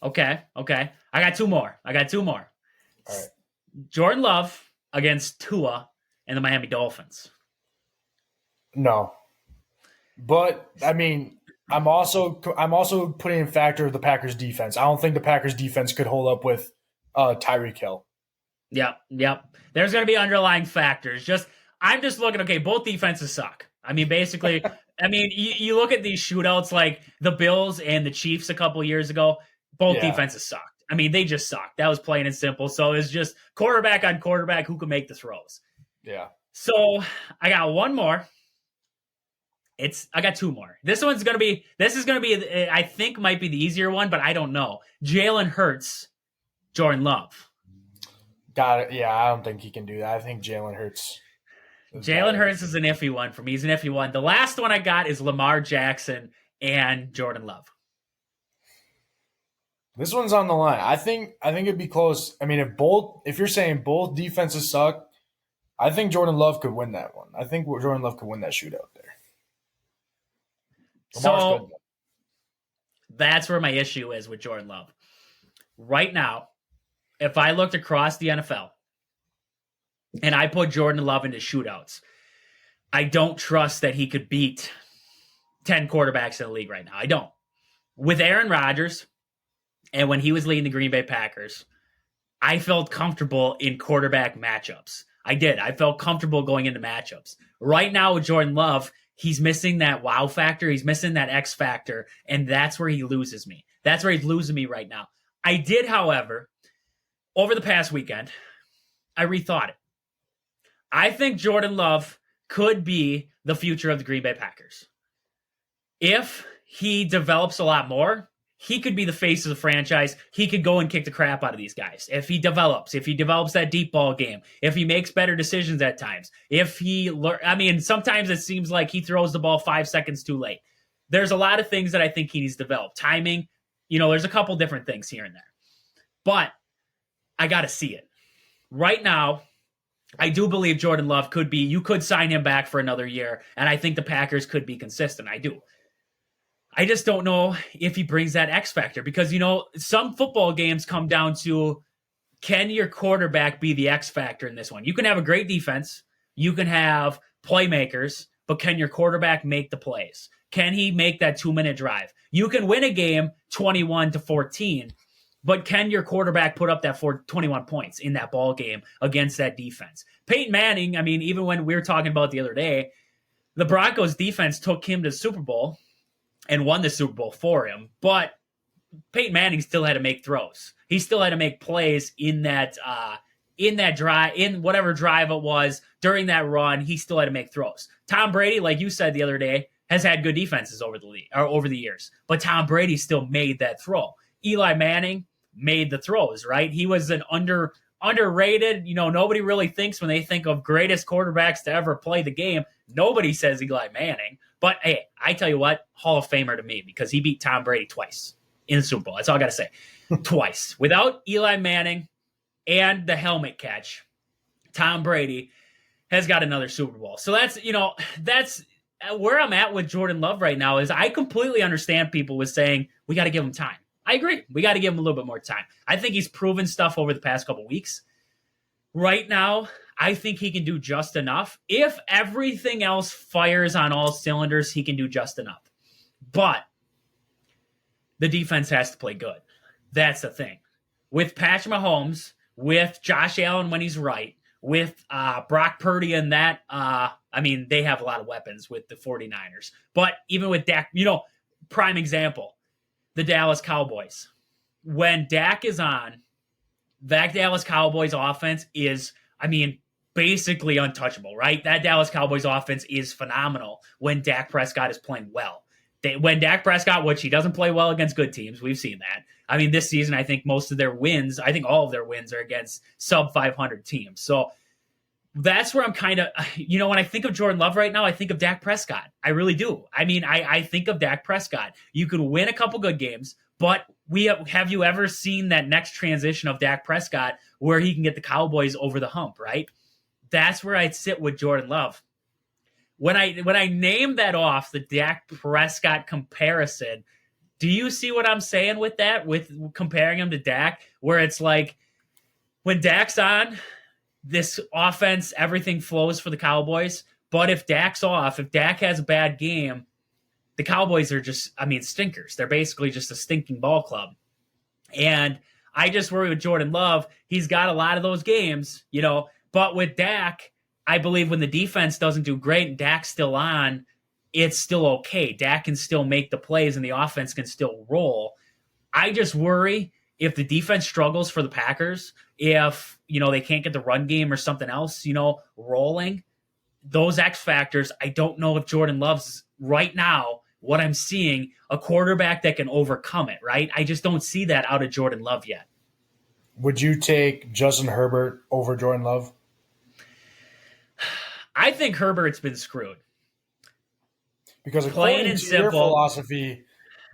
Okay. I got two more. All right. Jordan Love against Tua and the Miami Dolphins. No. But I mean, I'm also putting in factor the Packers defense. I don't think the Packers defense could hold up with Tyreek Hill. Yep. There's going to be underlying factors. I'm just looking, okay, both defenses suck. I mean, basically, you look at these shootouts like the Bills and the Chiefs a couple years ago, both defenses sucked. I mean, they just sucked. That was plain and simple. So it's just quarterback on quarterback who can make the throws. Yeah. So I got one more. I got two more. This is going to be, I think might be the easier one, but I don't know. Jalen Hurts, Jordan Love. Got it. Yeah, I don't think he can do that. I think Jalen Hurts. Jalen Hurts is an iffy one for me. He's an iffy one. The last one I got is Lamar Jackson and Jordan Love. This one's on the line. I think it'd be close. I mean, if you're saying both defenses suck, I think Jordan Love could win that one. I think Jordan Love could win that shootout there. So that's where my issue is with Jordan Love. Right now, if I looked across the NFL and I put Jordan Love into shootouts, I don't trust that he could beat 10 quarterbacks in the league right now. I don't. With Aaron Rodgers, and when he was leading the Green Bay Packers, I felt comfortable in quarterback matchups. I did. I felt comfortable going into matchups. Right now with Jordan Love, he's missing that wow factor. He's missing that X factor, and that's where he loses me. That's where he's losing me right now. I did, however, over the past weekend, I rethought it. I think Jordan Love could be the future of the Green Bay Packers. If he develops a lot more, he could be the face of the franchise. He could go and kick the crap out of these guys. If he develops that deep ball game, if he makes better decisions at times, sometimes it seems like he throws the ball 5 seconds too late. There's a lot of things that I think he needs to develop. Timing, there's a couple different things here and there. But I got to see it. Right now, I do believe Jordan Love you could sign him back for another year, and I think the Packers could be consistent. I do. I just don't know if he brings that X factor because, some football games come down to, can your quarterback be the X factor in this one? You can have a great defense. You can have playmakers, but can your quarterback make the plays? Can he make that 2-minute drive? You can win a game 21-14, but can your quarterback put up that 21 points in that ball game against that defense? Peyton Manning, even when we were talking about the other day, the Broncos defense took him to the Super Bowl and won the Super Bowl for him. But Peyton Manning still had to make throws. He still had to make plays in that in that drive, in whatever drive it was during that run, he still had to make throws. Tom Brady, like you said the other day, has had good defenses over the league or over the years, but Tom Brady still made that throw. Eli Manning made the throws, right? He was an underrated. Nobody really thinks when they think of greatest quarterbacks to ever play the game. Nobody says Eli Manning, but hey, I tell you what, Hall of Famer to me because he beat Tom Brady twice in the Super Bowl. That's all I got to say. Twice. Without Eli Manning and the helmet catch, Tom Brady has got another Super Bowl. So that's where I'm at with Jordan Love right now. Is I completely understand people with saying we got to give him time. I agree. We got to give him a little bit more time. I think he's proven stuff over the past couple weeks. Right now, I think he can do just enough. If everything else fires on all cylinders, he can do just enough. But the defense has to play good. That's the thing. With Patrick Mahomes, with Josh Allen when he's right, with Brock Purdy and that, they have a lot of weapons with the 49ers. But even with Dak, prime example, the Dallas Cowboys. When Dak is on, that Dallas Cowboys offense is, basically untouchable, right? That Dallas Cowboys offense is phenomenal when Dak Prescott is playing well. When Dak Prescott, which he doesn't play well against good teams, we've seen that. This season, I think most of their wins, all of their wins are against sub 500 teams. So that's where I'm kind of, when I think of Jordan Love right now, I think of Dak Prescott. I really do. I think of Dak Prescott. You could win a couple good games, but have you ever seen that next transition of Dak Prescott where he can get the Cowboys over the hump, right? That's where I'd sit with Jordan Love. When I name that off, the Dak Prescott comparison, do you see what I'm saying with that? With comparing him to Dak, where it's like when Dak's on, this offense, everything flows for the Cowboys. But if Dak's off, if Dak has a bad game, the Cowboys are just, stinkers. They're basically just a stinking ball club. And I just worry with Jordan Love. He's got a lot of those games, but with Dak, I believe when the defense doesn't do great and Dak's still on, it's still okay. Dak can still make the plays and the offense can still roll. I just worry if the defense struggles for the Packers, if, they can't get the run game or something else, rolling, those X factors, I don't know if Jordan Love's right now, what I'm seeing, a quarterback that can overcome it, right? I just don't see that out of Jordan Love yet. Would you take Justin Herbert over Jordan Love? I think Herbert's been screwed. Because according to your philosophy,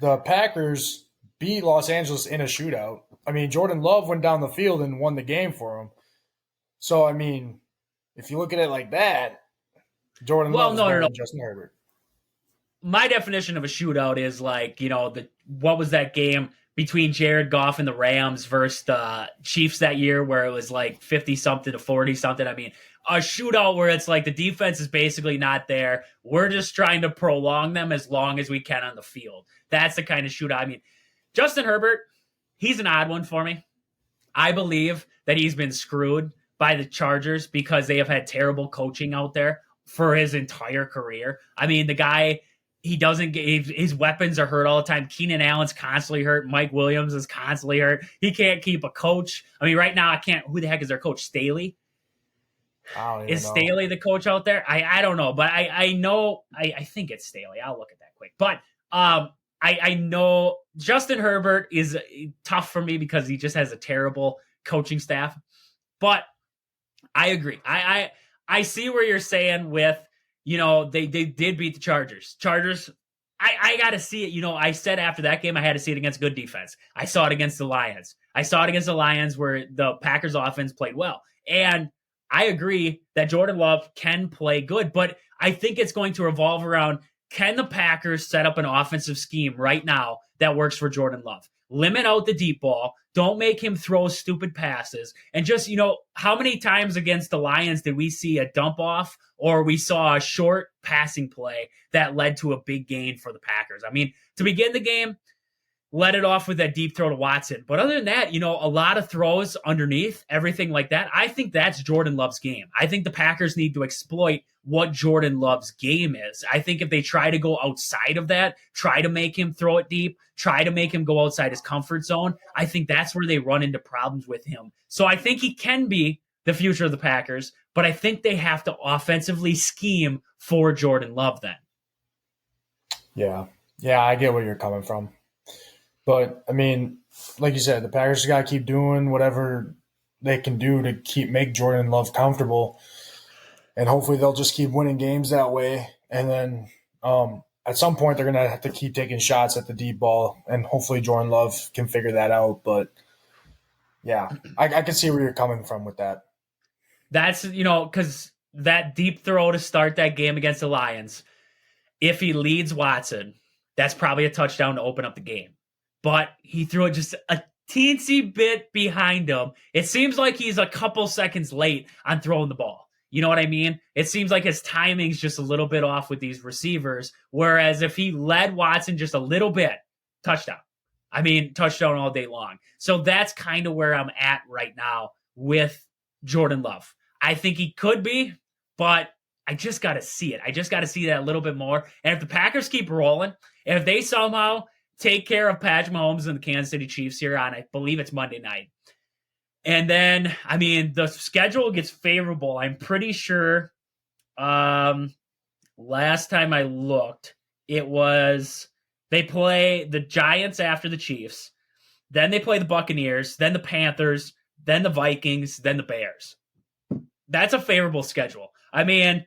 the Packers beat Los Angeles in a shootout. Jordan Love went down the field and won the game for him. So, if you look at it like that, Jordan Love is better than Justin Herbert. My definition of a shootout is like, what was that game between Jared Goff and the Rams versus the Chiefs that year where it was like 50-something to 40-something? A shootout where it's like the defense is basically not there. We're just trying to prolong them as long as we can on the field. That's the kind of shootout. Justin Herbert, he's an odd one for me. I believe that he's been screwed by the Chargers because they have had terrible coaching out there for his entire career. The guy, he doesn't get, his weapons are hurt all the time. Keenan Allen's constantly hurt. Mike Williams is constantly hurt. He can't keep a coach. Right now I can't, who the heck is their coach? Staley? Is Staley the coach out there? I don't know, but I know, I think it's Staley. I'll look at that quick. But I know Justin Herbert is tough for me because he just has a terrible coaching staff. But I agree. I see where you're saying with, they did beat the Chargers. I got to see it. I said after that game, I had to see it against good defense. I saw it against the Lions. I saw it against the Lions where the Packers offense played well. And I agree that Jordan Love can play good, but I think it's going to revolve around, can the Packers set up an offensive scheme right now that works for Jordan Love? Limit out the deep ball. Don't make him throw stupid passes. And just, how many times against the Lions did we see a dump off or we saw a short passing play that led to a big gain for the Packers? To begin the game, let it off with that deep throw to Watson. But other than that, a lot of throws underneath, everything like that. I think that's Jordan Love's game. I think the Packers need to exploit what Jordan Love's game is. I think if they try to go outside of that, try to make him throw it deep, try to make him go outside his comfort zone, I think that's where they run into problems with him. So I think he can be the future of the Packers, but I think they have to offensively scheme for Jordan Love then. Yeah. Yeah, I get where you're coming from. But, I mean, like you said, the Packers got to keep doing whatever they can do to make Jordan Love comfortable. And hopefully they'll just keep winning games that way. And then at some point they're going to have to keep taking shots at the deep ball. And hopefully Jordan Love can figure that out. But, yeah, I can see where you're coming from with that. That's, because that deep throw to start that game against the Lions, if he leads Watson, that's probably a touchdown to open up the game. But he threw it just a teensy bit behind him. It seems like he's a couple seconds late on throwing the ball. You know what I mean? It seems like his timing's just a little bit off with these receivers. Whereas if he led Watson just a little bit, touchdown. I mean, touchdown all day long. So that's kind of where I'm at right now with Jordan Love. I think he could be, but I just got to see it. I just got to see that a little bit more. And if the Packers keep rolling, if they somehow take care of Patrick Mahomes and the Kansas City Chiefs here on, I believe it's Monday night. And then, I mean, the schedule gets favorable. I'm pretty sure last time I looked, it was they play the Giants after the Chiefs. Then they play the Buccaneers, then the Panthers, then the Vikings, then the Bears. That's a favorable schedule. I mean,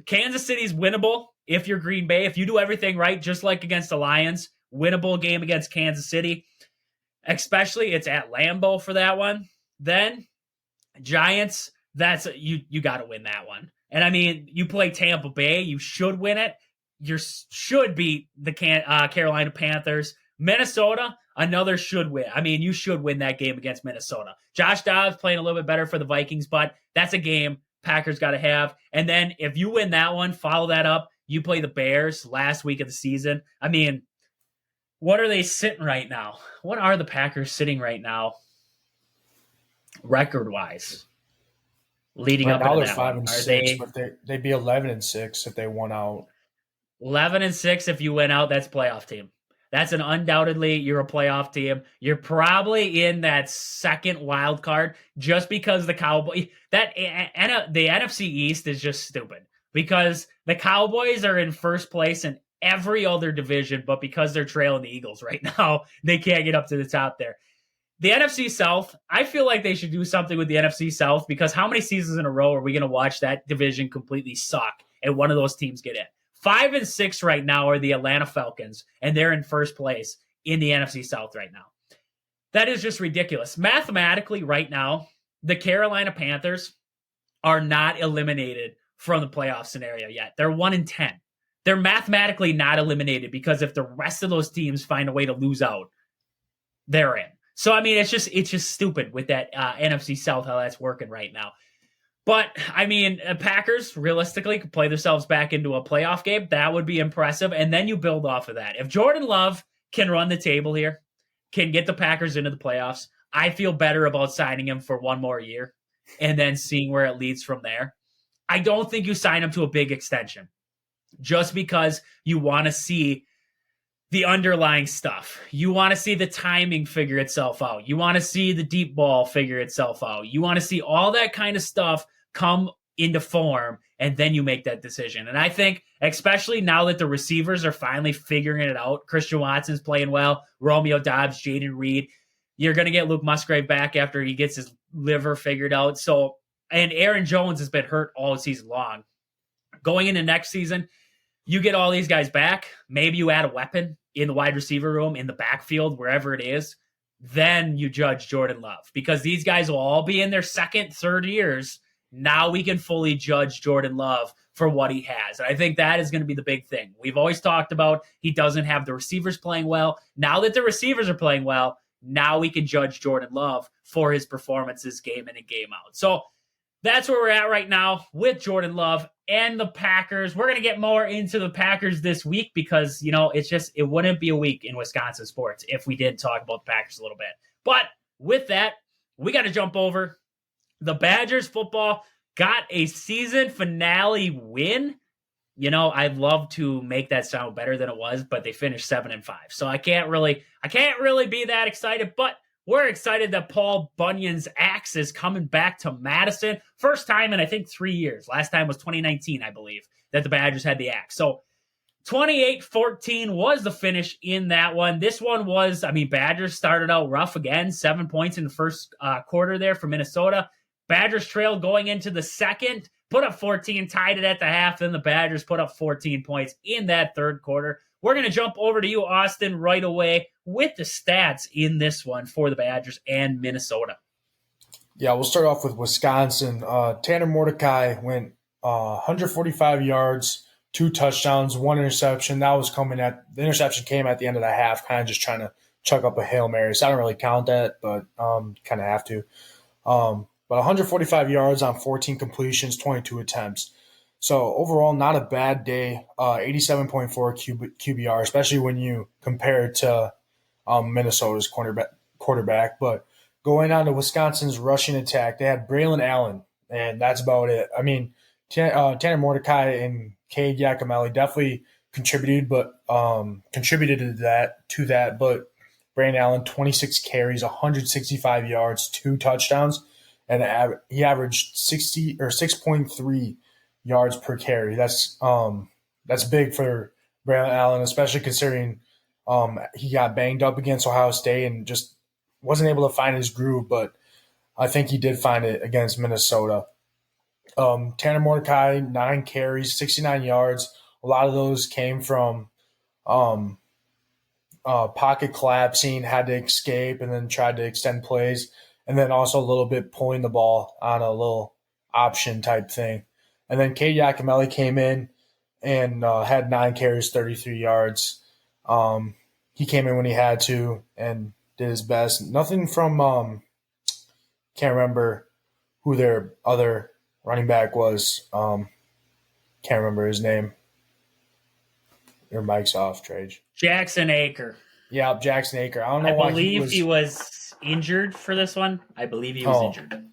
Kansas City's winnable if you're Green Bay. If you do everything right, just like against the Lions, winnable game against Kansas City. Especially it's at Lambeau for that one. Then Giants, that's you got to win that one. And I mean, you play Tampa Bay, you should win it. You should beat the Carolina Panthers. Minnesota, another should win. I mean, you should win that game against Minnesota. Josh Dobbs playing a little bit better for the Vikings, but that's a game Packers got to have. And then if you win that one, follow that up. You play the Bears last week of the season. I mean, what are they sitting right now? What are the Packers sitting right now, record-wise, leading right up now into they're that 5-6, but they'd be 11-6 if they won out. 11-6 if you win out, that's playoff team. That's an undoubtedly, you're a playoff team. You're probably in that second wild card just because the Cowboys, the NFC East is just stupid because the Cowboys are in first place in every other division, but because they're trailing the Eagles right now, they can't get up to the top there. The NFC South, I feel like they should do something with the NFC South because how many seasons in a row are we going to watch that division completely suck and one of those teams get in? 5-6 right now are the Atlanta Falcons, and they're in first place in the NFC South right now. That is just ridiculous. Mathematically, right now, the Carolina Panthers are not eliminated from the playoff scenario yet. They're 1-10. They're mathematically not eliminated because if the rest of those teams find a way to lose out, they're in. So, I mean, it's just stupid with that NFC South, how that's working right now. But, I mean, Packers realistically could play themselves back into a playoff game. That would be impressive. And then you build off of that. If Jordan Love can run the table here, can get the Packers into the playoffs, I feel better about signing him for one more year and then seeing where it leads from there. I don't think you sign him to a big extension just because you want to see the underlying stuff. You want to see the timing figure itself out. You want to see the deep ball figure itself out. You want to see all that kind of stuff come into form, and then you make that decision. And I think, especially now that the receivers are finally figuring it out, Christian Watson's playing well, Romeo Doubs, Jaden Reed, you're going to get Luke Musgrave back after he gets his liver figured out. So, and Aaron Jones has been hurt all season long. Going into next season, you get all these guys back. Maybe you add a weapon in the wide receiver room, in the backfield, wherever it is. Then you judge Jordan Love because these guys will all be in their second, third years. Now we can fully judge Jordan Love for what he has. And I think that is going to be the big thing. We've always talked about he doesn't have the receivers playing well. Now that the receivers are playing well, now we can judge Jordan Love for his performances game in and game out. So that's where we're at right now with Jordan Love and the Packers. We're going to get more into the Packers this week because, it wouldn't be a week in Wisconsin sports if we didn't talk about the Packers a little bit. But with that, we got to jump over. The Badgers football got a season finale win. I'd love to make that sound better than it was, but they finished 7-5. So I can't really be that excited, but we're excited that Paul Bunyan's axe is coming back to Madison. First time in, I think, 3 years. Last time was 2019, I believe, that the Badgers had the axe. So 28-14 was the finish in that one. This one was, Badgers started out rough again, 7 points in the first quarter there for Minnesota. Badgers trailed going into the second, put up 14, tied it at the half. Then the Badgers put up 14 points in that third quarter. We're going to jump over to you, Austin, right away with the stats in this one for the Badgers and Minnesota. Yeah, we'll start off with Wisconsin. Tanner Mordecai went 145 yards, 2 touchdowns, 1 interception. The interception came at the end of the half, kind of just trying to chuck up a Hail Mary. So I don't really count that, but kind of have to. But 145 yards on 14 completions, 22 attempts. So overall, not a bad day. 87.4 QBR, especially when you compare it to Minnesota's quarterback. But going on to Wisconsin's rushing attack, they had Braylon Allen, and that's about it. Tanner Mordecai and Cade Yakimelli definitely contributed to that. But Braylon Allen, 26 carries, 165 yards, 2 touchdowns, and he averaged 6.3 yards per carry. That's big for Braylon Allen, especially considering he got banged up against Ohio State and just wasn't able to find his groove, but I think he did find it against Minnesota. Tanner Mordecai, 9 carries, 69 yards. A lot of those came from pocket collapsing, had to escape, and then tried to extend plays, and then also a little bit pulling the ball on a little option type thing. And then Cade Yakimelli came in and had 9 carries, 33 yards. He came in when he had to and did his best. Nothing from can't remember who their other running back was. Can't remember his name. Your mic's off, Trage. Jackson Aker. Yeah, Jackson Aker. I don't know why he was injured for this one. I believe he was injured.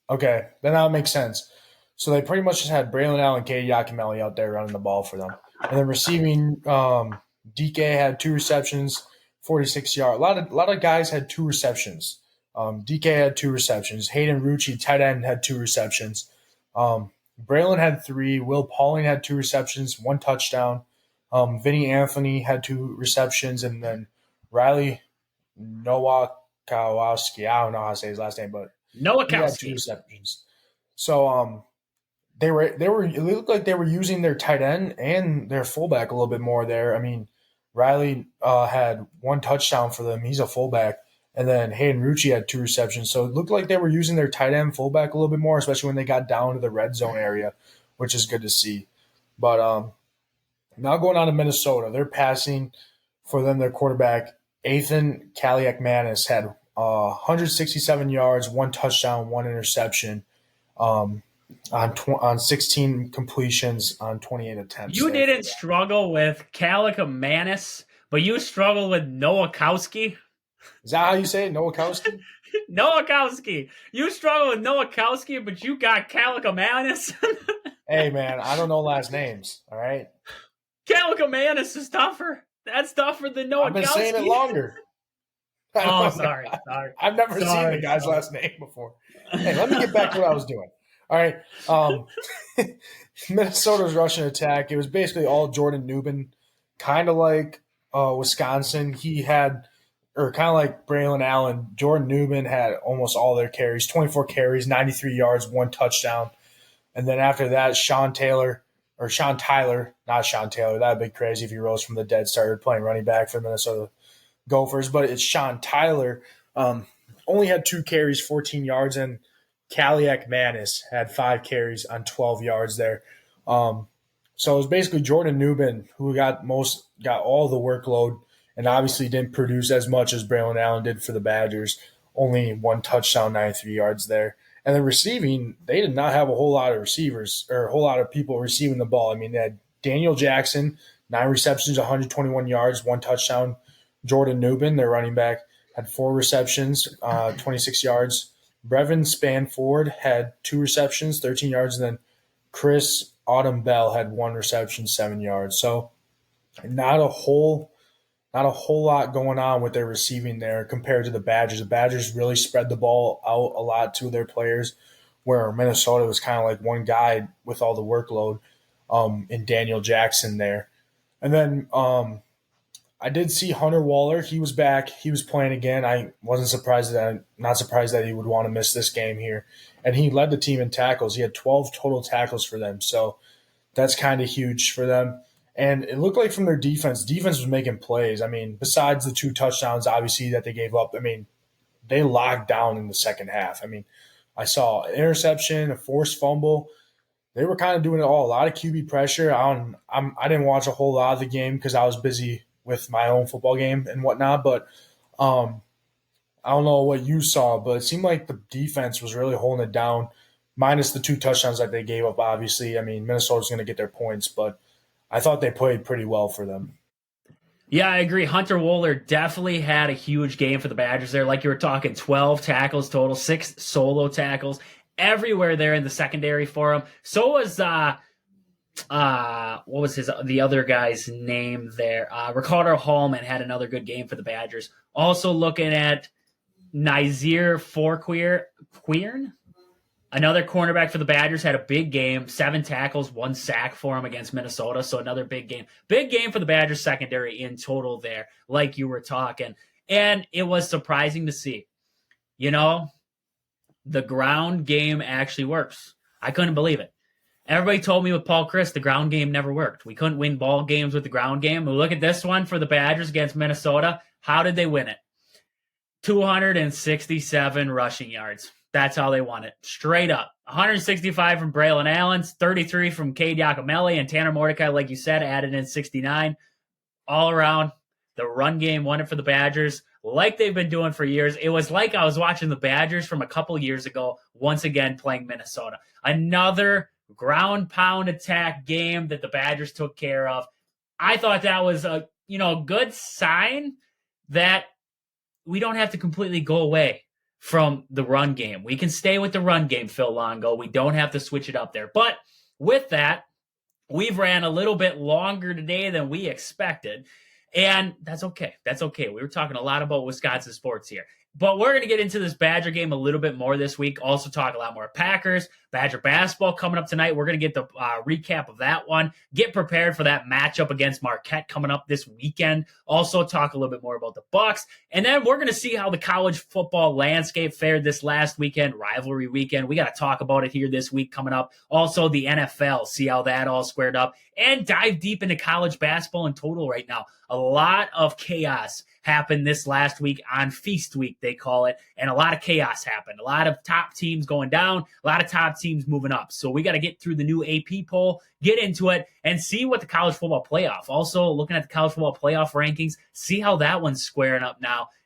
Okay, then that makes sense. So they pretty much just had Braylon Allen and Cade Yakimelli out there running the ball for them. And then receiving, DK had 2 receptions, 46 yards. A lot of guys had 2 receptions. DK had 2 receptions. Hayden Rucci, tight end, had 2 receptions. Braylon had 3. Will Pauling had 2 receptions, 1 touchdown. Vinny Anthony had 2 receptions, and then Riley Nowakowski. I don't know how to say his last name, but Nowakowski he had 2 receptions. So they were. It looked like they were using their tight end and their fullback a little bit more there. Riley had 1 touchdown for them. He's a fullback. And then Hayden Rucci had 2 receptions. So it looked like they were using their tight end fullback a little bit more, especially when they got down to the red zone area, which is good to see. But now going on to Minnesota, they're passing for them. Their quarterback, Ethan Kaliakmanis, had 167 yards, 1 touchdown, 1 interception on 16 completions on 28 attempts. You didn't struggle with Kaliakmanis, but you struggled with Nowakowski. Is that how you say it, Nowakowski? Nowakowski. You struggle with Nowakowski, but you got Kaliakmanis. Hey, man, I don't know last names, all right? Kaliakmanis is tougher. That's tougher than Nowakowski. I've been saying it longer. Oh, sorry. I've never seen the guy's last name before. Hey, let me get back to what I was doing. All right. Minnesota's rushing attack, it was basically all Jordan Newman, kind of like Wisconsin. He had – or kind of like Braylon Allen, Jordan Newman had almost all their carries, 24 carries, 93 yards, 1 touchdown. And then after that, Sean Tyler, not Sean Taylor. That would be crazy if he rose from the dead, started playing running back for the Minnesota Gophers. But it's Sean Tyler. Only had 2 carries, 14 yards, and Kaliakmanis had 5 carries on 12 yards there. So it was basically Jordan Newman who got all the workload, and obviously didn't produce as much as Braylon Allen did for the Badgers. Only 1 touchdown, 93 yards there. And then receiving, they did not have a whole lot of receivers or a whole lot of people receiving the ball. They had Daniel Jackson, 9 receptions, 121 yards, 1 touchdown. Jordan Newman, their running back, had 4 receptions, 26 yards. Brevin Spanford had 2 receptions, 13 yards. And then Chris Autumn Bell had 1 reception, 7 yards. So not a whole not a whole lot going on with their receiving there compared to the Badgers. The Badgers really spread the ball out a lot to their players, where Minnesota was kind of like one guy with all the workload in Daniel Jackson there. And then I did see Hunter Waller. He was back. He was playing again. I wasn't surprised that not surprised that he would want to miss this game here. And he led the team in tackles. He had 12 total tackles for them. So that's kind of huge for them. And it looked like from their defense was making plays. I mean, besides the 2 touchdowns, obviously, that they gave up, I mean, they locked down in the second half. I mean, I saw an interception, a forced fumble. They were kind of doing it all. A lot of QB pressure. I didn't watch a whole lot of the game because I was busy with my own football game and whatnot. But I don't know what you saw, but it seemed like the defense was really holding it down, minus the 2 touchdowns that they gave up, obviously. I mean, Minnesota's going to get their points, but I thought they played pretty well for them. Yeah, I agree. Hunter Wohler definitely had a huge game for the Badgers there. Like you were talking, 12 tackles total, 6 solo tackles, everywhere there in the secondary for him. So was what was the other guy's name there? Ricardo Hallman had another good game for the Badgers. Also looking at Nazir Forquern, another cornerback for the Badgers, had a big game, 7 tackles, 1 sack for him against Minnesota. So another big game. Big game for the Badgers secondary in total there, like you were talking. And it was surprising to see. You know, the ground game actually works. I couldn't believe it. Everybody told me with Paul Chryst, the ground game never worked. We couldn't win ball games with the ground game. Look at this one for the Badgers against Minnesota. How did they win it? 267 rushing yards. That's how they won it. Straight up. 165 from Braylon Allen, 33 from Cade Giacomelli, and Tanner Mordecai, like you said, added in 69. All around, the run game won it for the Badgers, like they've been doing for years. It was like I was watching the Badgers from a couple years ago, once again playing Minnesota. Another ground pound attack game that the Badgers took care of. I thought that was a good sign that we don't have to completely go away from the run game. We can stay with the run game, Phil Longo. We don't have to switch it up there. But with that, we've ran a little bit longer today than we expected. And that's okay. That's okay. We were talking a lot about Wisconsin sports here. But we're going to get into this Badger game a little bit more this week. Also talk a lot more Packers, Badger basketball coming up tonight. We're going to get the recap of that one. Get prepared for that matchup against Marquette coming up this weekend. Also talk a little bit more about the Bucks. And then we're going to see how the college football landscape fared this last weekend, rivalry weekend. We got to talk about it here this week coming up. Also the NFL, see how that all squared up. And dive deep into college basketball in total right now. A lot of chaos happened this last week on Feast Week, they call it, and a lot of chaos happened. A lot of top teams going down, a lot of top teams moving up. So we got to get through the new AP poll, get into it, and see what the college football playoff. Also, looking at the college football playoff rankings, see how that one's squaring up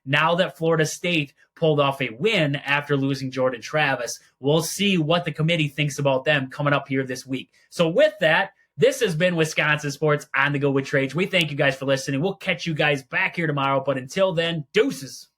now that Florida State pulled off a win after losing Jordan Travis. We'll see what the committee thinks about them coming up here this week. So with that, this has been Wisconsin Sports on the Go with Trades. We thank you guys for listening. We'll catch you guys back here tomorrow. But until then, deuces.